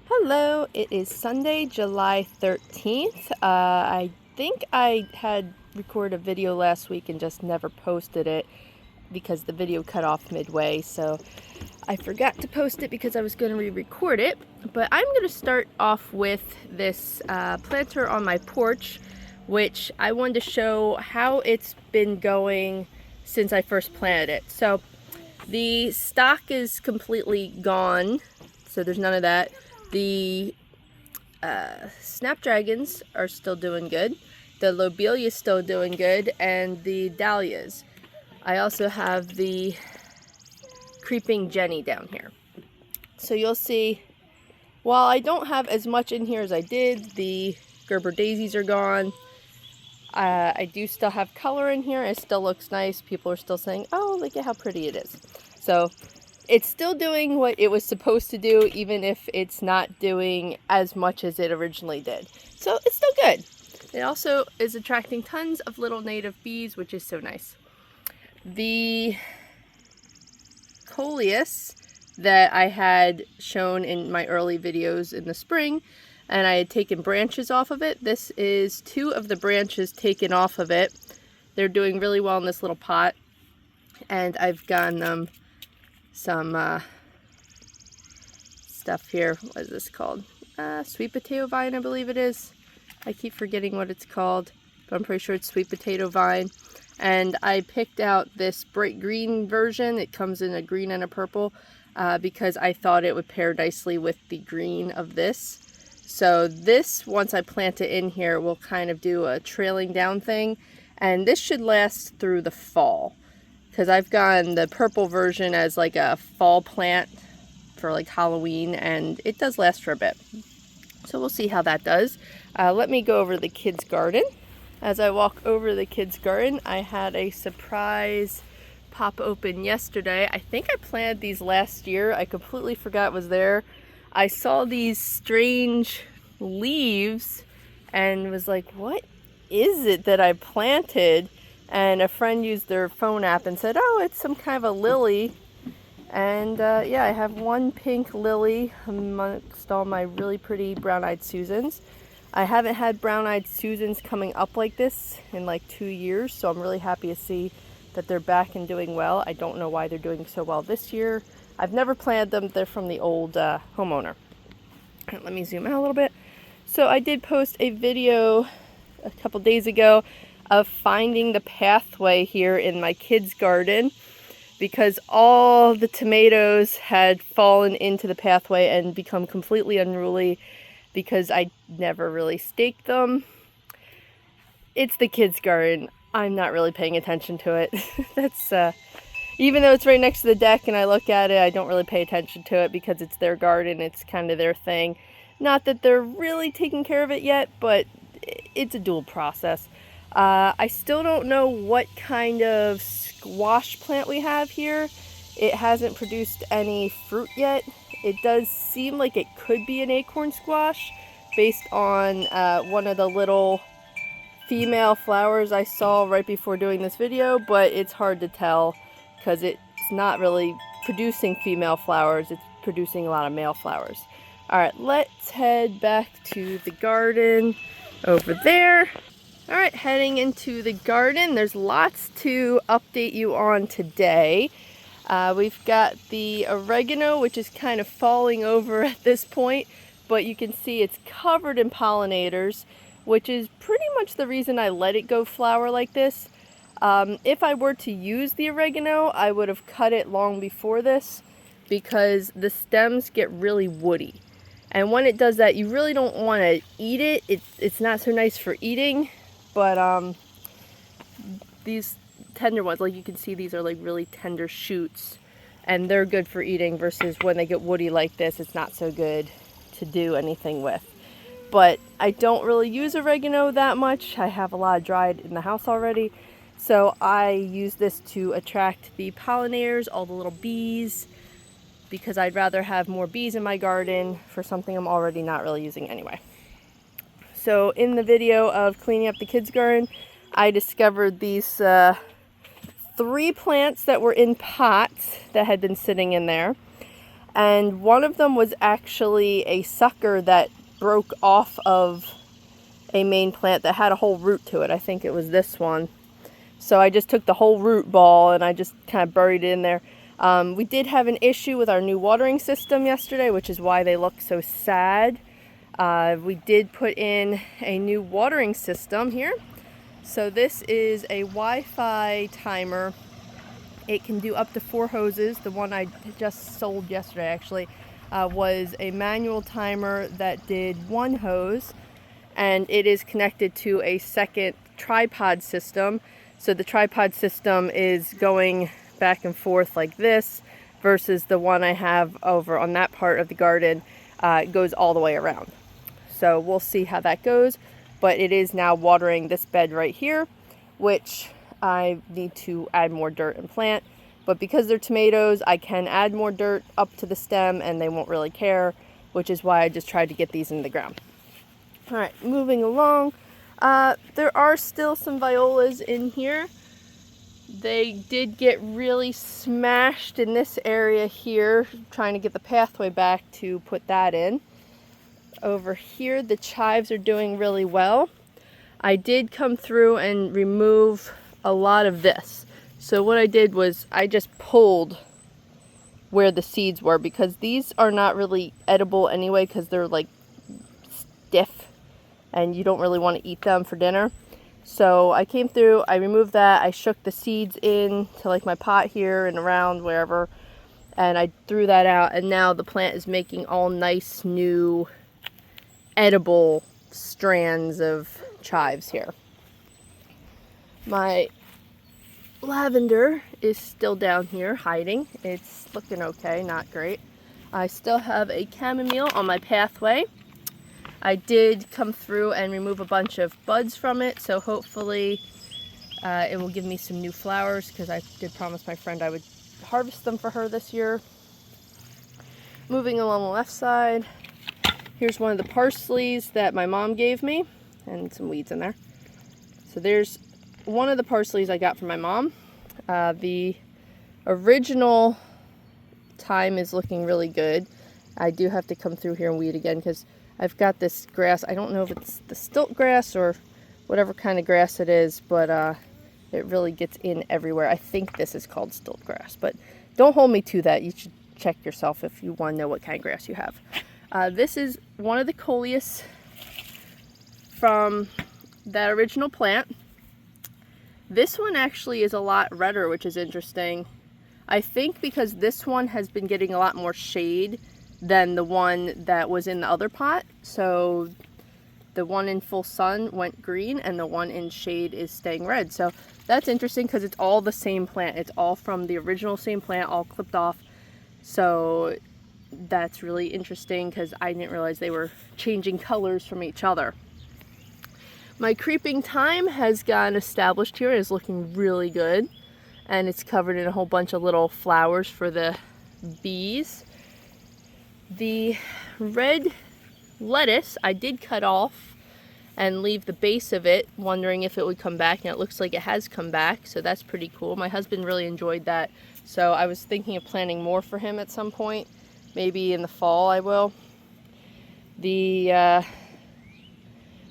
Hello, it is Sunday, July 13th. I think I had recorded a video last week and just never posted it because the video cut off midway, so I forgot to post it because I was going to re-record it. But I'm going to start off with this planter on my porch, which I wanted to show how it's been going since I first planted it. So the stock is completely gone, so there's none of that. The snapdragons are still doing good. The lobelia is still doing good, and the dahlias. I also have the creeping Jenny down here. So you'll see, while I don't have as much in here as I did, the Gerber daisies are gone. I do still have color in here. It still looks nice. People are still saying, oh, look at how pretty it is. So it's still doing what it was supposed to do, even if it's not doing as much as it originally did. So it's still good. It also is attracting tons of little native bees, which is so nice. The coleus that I had shown in my early videos in the spring, and I had taken branches off of it. This is 2 of the branches taken off of it. They're doing really well in this little pot, and I've gotten them some stuff here. What is this called? Sweet potato vine, I believe it is. I keep forgetting what it's called, but I'm pretty sure it's sweet potato vine. And I picked out this bright green version. It comes in a green and a purple because I thought it would pair nicely with the green of this. So this, once I plant it in here, will kind of do a trailing down thing. And this should last through the fall, because I've gotten the purple version as like a fall plant for like Halloween, and it does last for a bit. So we'll see how that does. Let me go over the kids' garden. As I walk over the kids' garden, I had a surprise pop open yesterday. I think I planted these last year. I completely forgot it was there. I saw these strange leaves and was like, what is it that I planted? And a friend used their phone app and said, oh, it's some kind of a lily. And yeah, I have one pink lily amongst all my really pretty brown-eyed Susans. I haven't had brown-eyed Susans coming up like this in like 2 years, so I'm really happy to see that they're back and doing well. I don't know why they're doing so well this year. I've never planted them. They're from the old homeowner. Let me zoom out a little bit. So I did post a video a couple days ago of finding the pathway here in my kids' garden, because all the tomatoes had fallen into the pathway and become completely unruly because I never really staked them. It's the kids' garden. I'm not really paying attention to it. That's even though it's right next to the deck and I look at it, I don't really pay attention to it because it's their garden. It's kind of their thing. Not that they're really taking care of it yet, but it's a dual process. I still don't know what kind of squash plant we have here. It hasn't produced any fruit yet. It does seem like it could be an acorn squash based on one of the little female flowers I saw right before doing this video, but it's hard to tell because it's not really producing female flowers. It's producing a lot of male flowers. Alright, let's head back to the garden over there. Alright, heading into the garden. There's lots to update you on today. We've got the oregano, which is kind of falling over at this point, but you can see it's covered in pollinators, which is pretty much the reason I let it go flower like this. If I were to use the oregano, I would have cut it long before this, because the stems get really woody. And when it does that, you really don't want to eat it. It's not so nice for eating, but these tender ones, like you can see, these are like really tender shoots, and they're good for eating, versus when they get woody like this, it's not so good to do anything with. But I don't really use oregano that much. I have a lot of dried in the house already, so I use this to attract the pollinators, all the little bees, because I'd rather have more bees in my garden for something I'm already not really using anyway. So in the video of cleaning up the kids' garden, I discovered these 3 plants that were in pots that had been sitting in there. And one of them was actually a sucker that broke off of a main plant that had a whole root to it. I think it was this one. So I just took the whole root ball and I just kind of buried it in there. We did have an issue with our new watering system yesterday, which is why they look so sad. We did put in a new watering system here. So this is a Wi-Fi timer. It can do up to 4 hoses. The one I just sold yesterday actually was a manual timer that did 1 hose, and it is connected to a second tripod system. So the tripod system is going back and forth like this versus the one I have over on that part of the garden. It goes all the way around. So we'll see how that goes, but it is now watering this bed right here, which I need to add more dirt and plant. But because they're tomatoes, I can add more dirt up to the stem and they won't really care, which is why I just tried to get these in the ground. All right, moving along. There are still some violas in here. They did get really smashed in this area here, trying to get the pathway back to put that in. Over here, the chives are doing really well. I did come through and remove a lot of this. So what I did was I just pulled where the seeds were, because these are not really edible anyway because they're like stiff and you don't really want to eat them for dinner. So I came through, I removed that, I shook the seeds in to like my pot here and around wherever, and I threw that out, and now the plant is making all nice new edible strands of chives here. My lavender is still down here hiding. It's looking okay, not great. I still have a chamomile on my pathway. I did come through and remove a bunch of buds from it, so hopefully it will give me some new flowers, because I did promise my friend I would harvest them for her this year. Moving along the left side, here's one of the parsleys that my mom gave me, and some weeds in there. So there's one of the parsleys I got from my mom. The original thyme is looking really good. I do have to come through here and weed again because I've got this grass. I don't know if it's the stilt grass or whatever kind of grass it is, but it really gets in everywhere. I think this is called stilt grass, but don't hold me to that. You should check yourself if you want to know what kind of grass you have. This is one of the coleus from that original plant. This one actually is a lot redder, which is interesting. I think because this one has been getting a lot more shade than the one that was in the other pot. So the one in full sun went green and the one in shade is staying red. So that's interesting because it's all the same plant. It's all from the original same plant, all clipped off. So that's really interesting because I didn't realize they were changing colors from each other. My creeping thyme has gotten established here and is looking really good. And it's covered in a whole bunch of little flowers for the bees. The red lettuce I did cut off and leave the base of it, wondering if it would come back, and it looks like it has come back, so that's pretty cool. My husband really enjoyed that, so I was thinking of planting more for him at some point. Maybe in the fall I will. The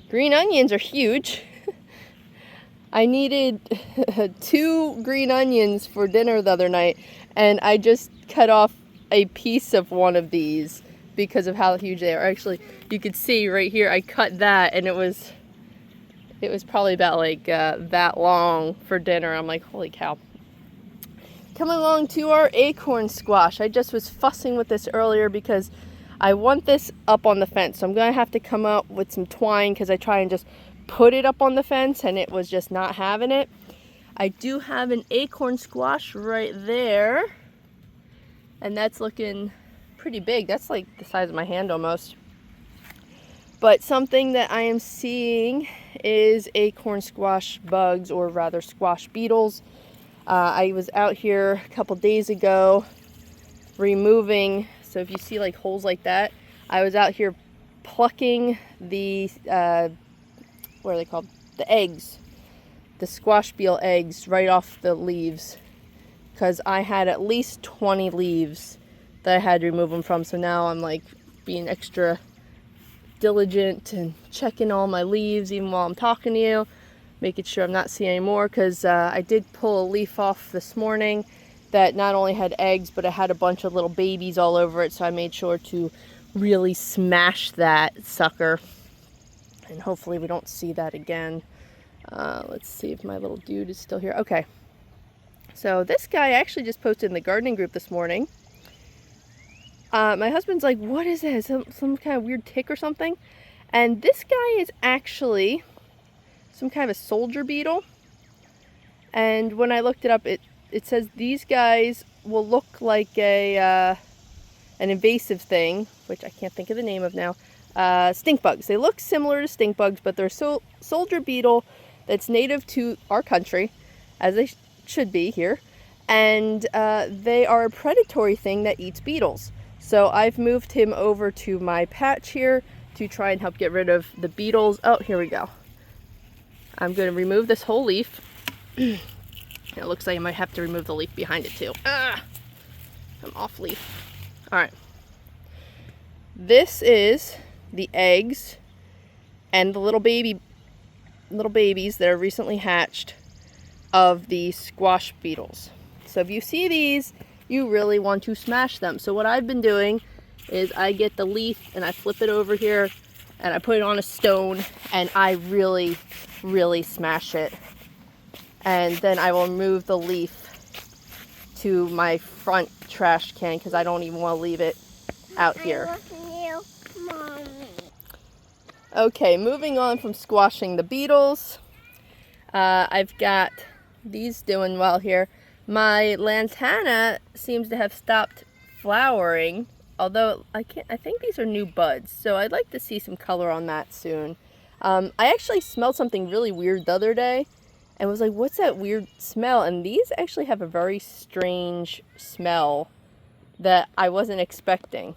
green onions are huge. I needed 2 green onions for dinner the other night, and I just cut off a piece of one of these because of how huge they are. Actually, you could see right here, I cut that, and it was probably about like that long for dinner. I'm like, holy cow. Coming along to our acorn squash. I just was fussing with this earlier because I want this up on the fence. So I'm going to have to come up with some twine because I try and just put it up on the fence and it was just not having it. I do have an acorn squash right there. And that's looking pretty big. That's like the size of my hand almost. But something that I am seeing is acorn squash bugs, or rather squash beetles. I was out here a couple days ago removing, so if you see like holes like that, I was out here plucking the, what are they called? The eggs. The squash beetle eggs right off the leaves. Because I had at least 20 leaves that I had to remove them from. So now I'm like being extra diligent and checking all my leaves even while I'm talking to you, making sure I'm not seeing any more, because I did pull a leaf off this morning that not only had eggs, but it had a bunch of little babies all over it. So I made sure to really smash that sucker, and hopefully we don't see that again. Let's see if my little dude is still here. Okay, so this guy I actually just posted in the gardening group this morning. My husband's like, what is this? Some kind of weird tick or something? And this guy is actually some kind of a soldier beetle. And when I looked it up, it says these guys will look like an invasive thing, which I can't think of the name of now. Stink bugs. They look similar to stink bugs, but they're soldier beetle that's native to our country, as they should be here. And they are a predatory thing that eats beetles. So I've moved him over to my patch here to try and help get rid of the beetles. Oh, here we go. I'm going to remove this whole leaf. It looks like I might have to remove the leaf behind it too. I'm off leaf. All right. This is the eggs and the little babies that are recently hatched of the squash beetles. So if you see these, you really want to smash them. So what I've been doing is I get the leaf and I flip it over here and I put it on a stone and I really, really smash it. And then I will move the leaf to my front trash can because I don't even want to leave it out here. Okay, moving on from squashing the beetles. I've got these doing well here. My lantana seems to have stopped flowering, although I think these are new buds, so I'd like to see some color on that soon. I actually smelled something really weird the other day and was like, what's that weird smell? And these actually have a very strange smell that I wasn't expecting.